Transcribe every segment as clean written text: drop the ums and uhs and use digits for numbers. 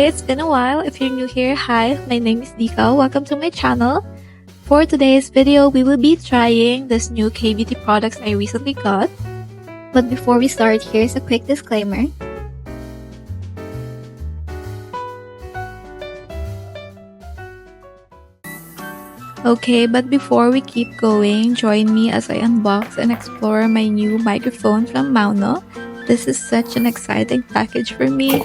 Okay, it's been a while. If you're new here, hi, my name is Dika. Welcome to my channel. For today's video, we will be trying this new Kbeauty products I recently got. But before we start, here's a quick disclaimer. Okay, but before we keep going, join me as I unbox and explore my new microphone from Maono. This is such an exciting package for me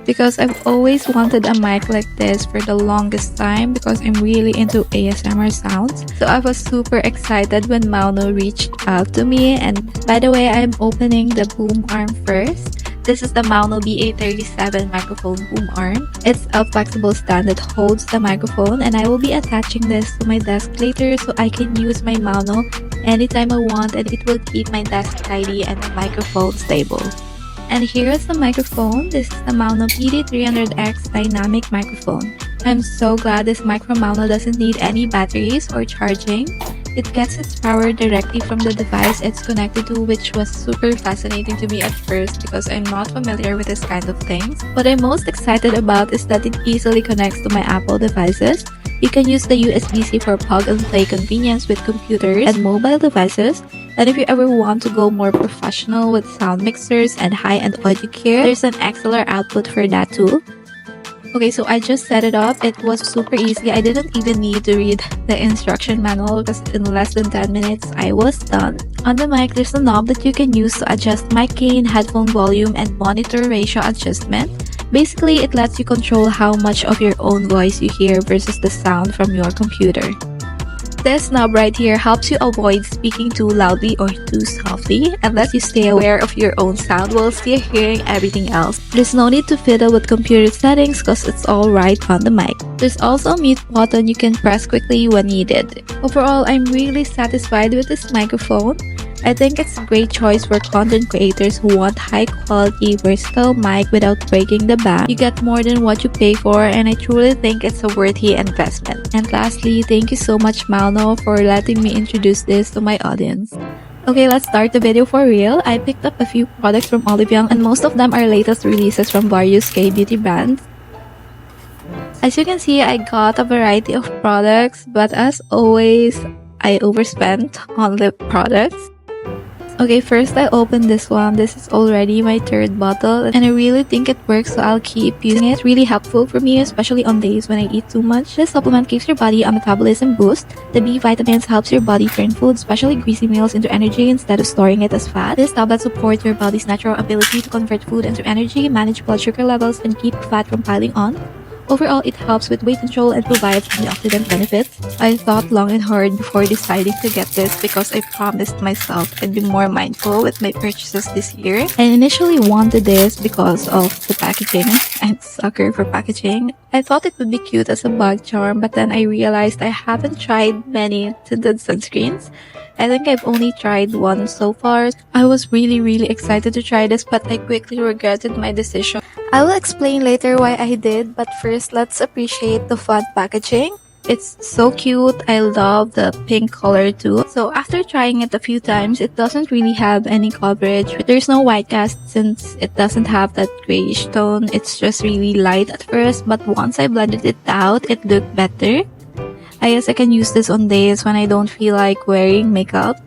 because I've always wanted a mic like this for the longest time because I'm really into ASMR sounds. So I was super excited when Maono reached out to me. And by the way, I'm opening the boom arm first. This is the Maono BA37 microphone boom arm. It's a flexible stand that holds the microphone, and I will be attaching this to my desk later so I can use my Maono anytime I want, and it will keep my desk tidy and the microphone stable. And here is the microphone. This is the Maono PD300X dynamic microphone. I'm so glad this mic from Maono doesn't need any batteries or charging. It gets its power directly from the device it's connected to, which was super fascinating to me at first because I'm not familiar with this kind of things. What I'm most excited about is that it easily connects to my Apple devices. You can use the USB-C for plug-and-play convenience with computers and mobile devices. And if you ever want to go more professional with sound mixers and high-end audio gear, there's an XLR output for that too. Okay, so I just set it up. It was super easy. I didn't even need to read the instruction manual because in less than 10 minutes, I was done. On the mic, there's a knob that you can use to adjust mic gain, headphone volume, and monitor ratio adjustment. Basically, it lets you control how much of your own voice you hear versus the sound from your computer. This knob right here helps you avoid speaking too loudly or too softly and lets you stay aware of your own sound while still hearing everything else. There's no need to fiddle with computer settings because it's all right on the mic. There's also a mute button you can press quickly when needed. Overall, I'm really satisfied with this microphone. I think it's a great choice for content creators who want high-quality, versatile mic without breaking the bank. You get more than what you pay for, and I truly think it's a worthy investment. And lastly, thank you so much Maono for letting me introduce this to my audience. Okay, let's start the video for real. I picked up a few products from Olive Young, and most of them are latest releases from various Kbeauty brands. As you can see, I got a variety of products, but as always, I overspent on lip products. Okay, first I opened this one. This is already my third bottle and I really think it works, so I'll keep using it. It's really helpful for me, especially on days when I eat too much. This supplement gives your body a metabolism boost. The B vitamins helps your body turn food, especially greasy meals, into energy instead of storing it as fat. This tablet supports your body's natural ability to convert food into energy, manage blood sugar levels, and keep fat from piling on. Overall, it helps with weight control and provides antioxidant benefits. I thought long and hard before deciding to get this because I promised myself I'd be more mindful with my purchases this year. I initially wanted this because of the packaging. I'm a sucker for packaging. I thought it would be cute as a bag charm, but then I realized I haven't tried many tinted sunscreens. I think I've only tried one so far. I was really excited to try this, but I quickly regretted my decision. I will explain later why I did, but first let's appreciate the fun packaging. It's so cute. I love the pink color too. So after trying it a few times, it doesn't really have any coverage. There's no white cast since it doesn't have that grayish tone. It's just really light at first, but once I blended it out, it looked better. I guess I can use this on days when I don't feel like wearing makeup.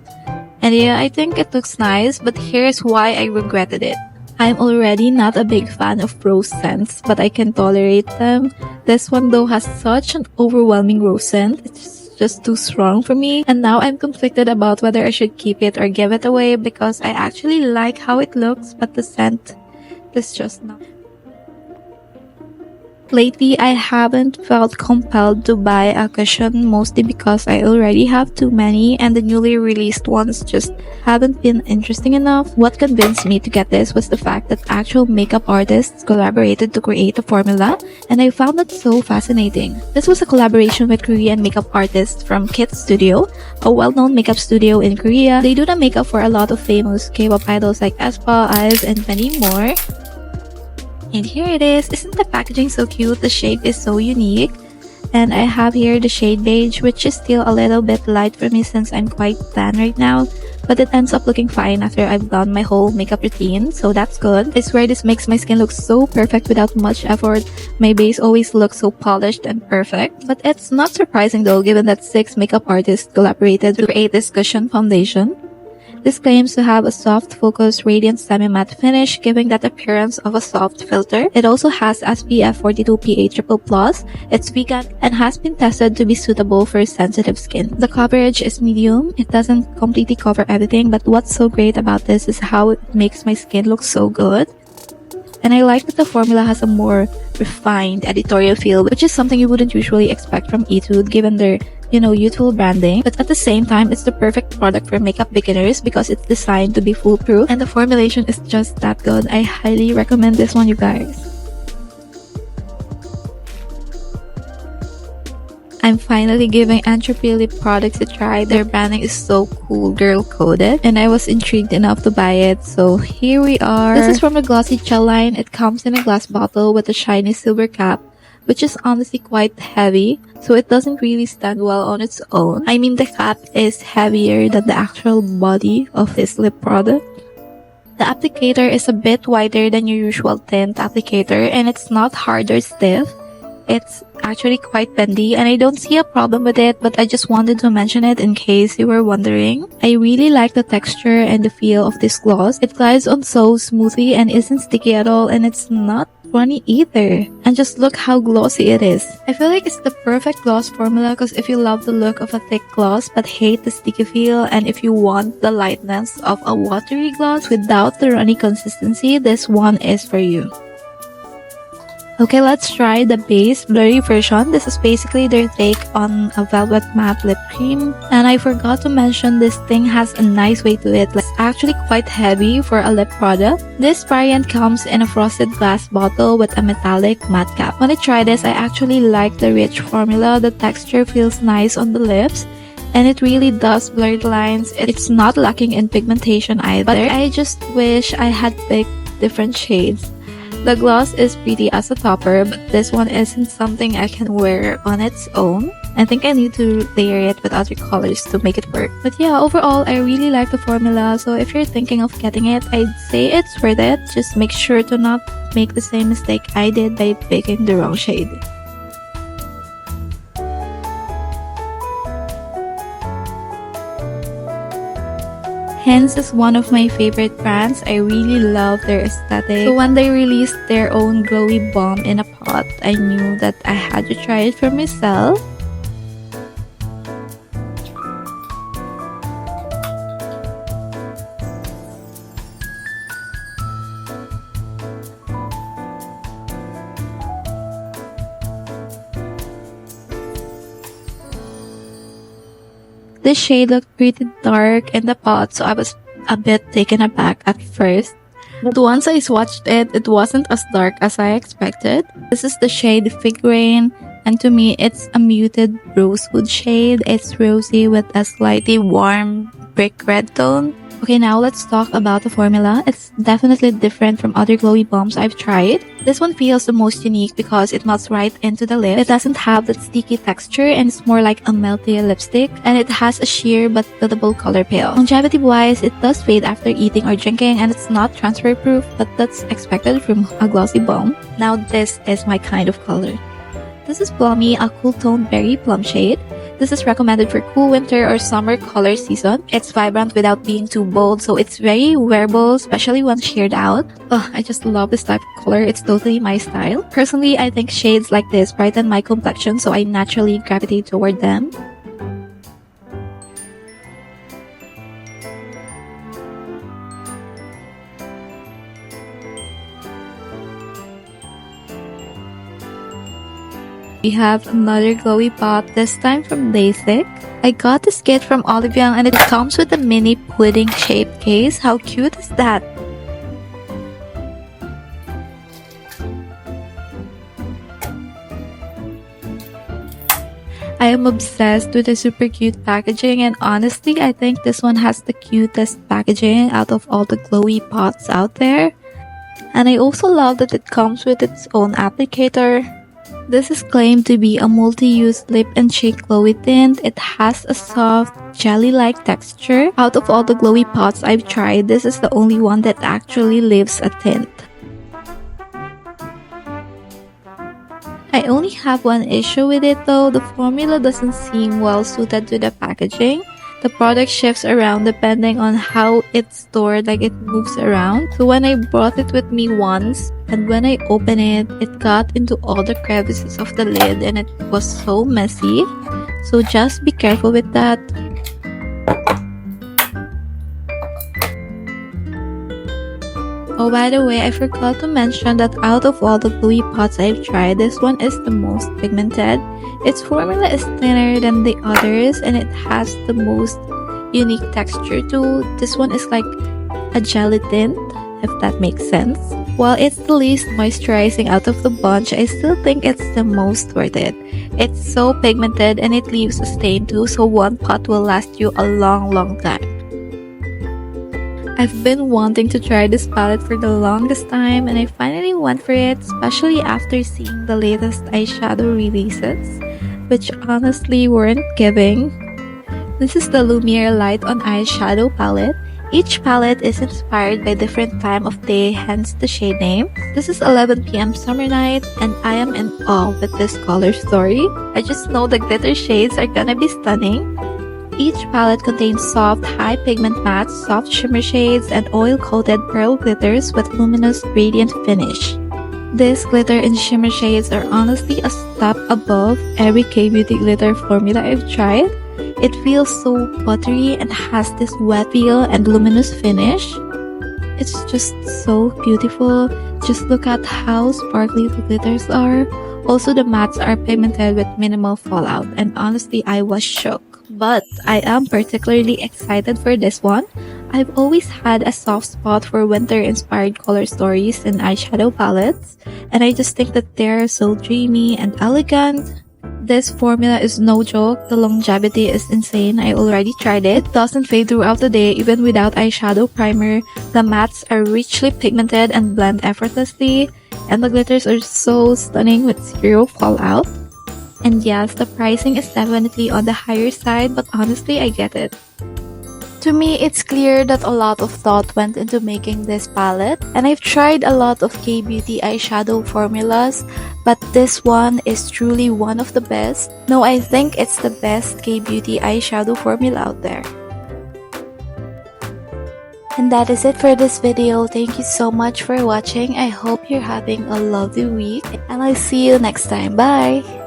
And yeah, I think it looks nice, but here's why I regretted it. I'm already not a big fan of rose scents, but I can tolerate them. This one though has such an overwhelming rose scent. It's just too strong for me. And now I'm conflicted about whether I should keep it or give it away because I actually like how it looks, but the scent is just not. Lately, I haven't felt compelled to buy a cushion, mostly because I already have too many and the newly released ones just haven't been interesting enough. What convinced me to get this was the fact that actual makeup artists collaborated to create a formula, and I found that so fascinating. This was a collaboration with Korean makeup artists from Kit Studio, a well-known makeup studio in Korea. They do the makeup for a lot of famous K-pop idols like aespa, IVE, and many more. And here it is. Isn't the packaging so cute? The shape is so unique. And I have here the shade beige, which is still a little bit light for me since I'm quite tan right now. but it ends up looking fine after I've done my whole makeup routine, so that's good. I swear this makes my skin look so perfect without much effort. My base always looks so polished and perfect. But it's not surprising though, given that 6 makeup artists collaborated to create this cushion foundation. This claims to have a soft, focused, radiant semi-matte finish, giving that appearance of a soft filter. It also has SPF 42 PA+++. It's vegan and has been tested to be suitable for sensitive skin. The coverage is medium. It doesn't completely cover everything, but what's so great about this is how it makes my skin look so good. And I like that the formula has a more refined editorial feel, which is something you wouldn't usually expect from Etude given their, youthful branding. But at the same time, it's the perfect product for makeup beginners because it's designed to be foolproof and the formulation is just that good. I highly recommend this one, you guys. I'm finally giving Entropy lip products a try. Their branding is so cool, girl coded, and I was intrigued enough to buy it, so here we are. This is from the Glossy Gel line. It comes in a glass bottle with a shiny silver cap, which is honestly quite heavy, so it doesn't really stand well on its own. I mean, the cap is heavier than the actual body of this lip product. The applicator is a bit wider than your usual tint applicator, and it's not hard or stiff. It's actually quite bendy, and I don't see a problem with it, but I just wanted to mention it in case you were wondering. I really like the texture and the feel of this gloss. It glides on so smoothly and isn't sticky at all, and it's not runny either. And just look how glossy it is. I feel like it's the perfect gloss formula because if you love the look of a thick gloss but hate the sticky feel, and if you want the lightness of a watery gloss without the runny consistency, this one is for you. Okay, let's try the base blurry version. This is basically their take on a velvet matte lip cream. And I forgot to mention, this thing has a nice weight to it. It's actually quite heavy for a lip product. This variant comes in a frosted glass bottle with a metallic matte cap. When I tried this, I actually like the rich formula. The texture feels nice on the lips, and it really does blur the lines. It's not lacking in pigmentation either, but I just wish I had picked different shades. The gloss is pretty as a topper, but this one isn't something I can wear on its own. I think I need to layer it with other colors to make it work. But yeah, overall, I really like the formula, so if you're thinking of getting it, I'd say it's worth it. Just make sure to not make the same mistake I did by picking the wrong shade. Hince is one of my favorite brands. I really love their aesthetic. So when they released their own glowy balm in a pot, I knew that I had to try it for myself. This shade looked pretty dark in the pot, so I was a bit taken aback at first. But once I swatched it, it wasn't as dark as I expected. This is the shade Fig Rain, and to me, it's a muted rosewood shade. It's rosy with a slightly warm brick red tone. Okay, now let's talk about the formula. It's definitely different from other glowy balms I've tried. This one feels the most unique because it melts right into the lip. It doesn't have that sticky texture, and it's more like a melty lipstick, and it has a sheer but buildable color pale. Longevity-wise, it does fade after eating or drinking, and it's not transfer-proof, but that's expected from a glossy balm. Now this is my kind of color. This is Plummy, a cool toned berry plum shade. This is recommended for cool winter or summer color season. It's vibrant without being too bold, so it's very wearable, especially when sheared out. Oh, I just love this type of color. It's totally my style. Personally, I think shades like this brighten my complexion, so I naturally gravitate toward them. We have another glowy pot, this time from DASIQUE. I got this kit from Olivia, and it comes with a mini pudding shaped case. How cute is that? I am obsessed with the super cute packaging, and honestly, I think this one has the cutest packaging out of all the glowy pots out there. And I also love that it comes with its own applicator. This is claimed to be a multi-use lip and cheek glowy tint. It has a soft, jelly-like texture. Out of all the glowy pots I've tried, this is the only one that actually leaves a tint. I only have one issue with it though. The formula doesn't seem well suited to the packaging. The product shifts around depending on how it's stored, like it moves around. So when I brought it with me once, and when I opened it, it got into all the crevices of the lid and it was so messy. So just be careful with that. Oh, by the way, I forgot to mention that out of all the glowy pots I've tried, this one is the most pigmented. Its formula is thinner than the others and it has the most unique texture too. This one is like a jelly tint, if that makes sense. While it's the least moisturizing out of the bunch, I still think it's the most worth it. It's so pigmented and it leaves a stain too, so one pot will last you a long time. I've been wanting to try this palette for the longest time and I finally went for it, especially after seeing the latest eyeshadow releases, which honestly weren't giving. This is the Lummir Light on Eyeshadow palette. Each palette is inspired by different time of day, hence the shade name. This is 11 PM summer night and I am in awe with this color story. I just know the glitter shades are gonna be stunning. Each palette contains soft, high pigment mattes, soft shimmer shades, and oil-coated pearl glitters with luminous, radiant finish. This glitter and shimmer shades are honestly a step above every Kbeauty glitter formula I've tried. It feels so buttery and has this wet feel and luminous finish. It's just so beautiful. Just look at how sparkly the glitters are. Also, the mattes are pigmented with minimal fallout, and honestly, I was shook. But I am particularly excited for this one. I've always had a soft spot for winter-inspired color stories and eyeshadow palettes, and I just think that they're so dreamy and elegant. This formula is no joke. The longevity is insane. I already tried it. It doesn't fade throughout the day even without eyeshadow primer. The mattes are richly pigmented and blend effortlessly, and the glitters are so stunning with zero fallout. And yes, the pricing is definitely on the higher side, but honestly, I get it. To me, it's clear that a lot of thought went into making this palette, and I've tried a lot of Kbeauty eyeshadow formulas, but this one is truly one of the best. No, I think it's the best Kbeauty eyeshadow formula out there. And that is it for this video. Thank you so much for watching. I hope you're having a lovely week, and I'll see you next time. Bye!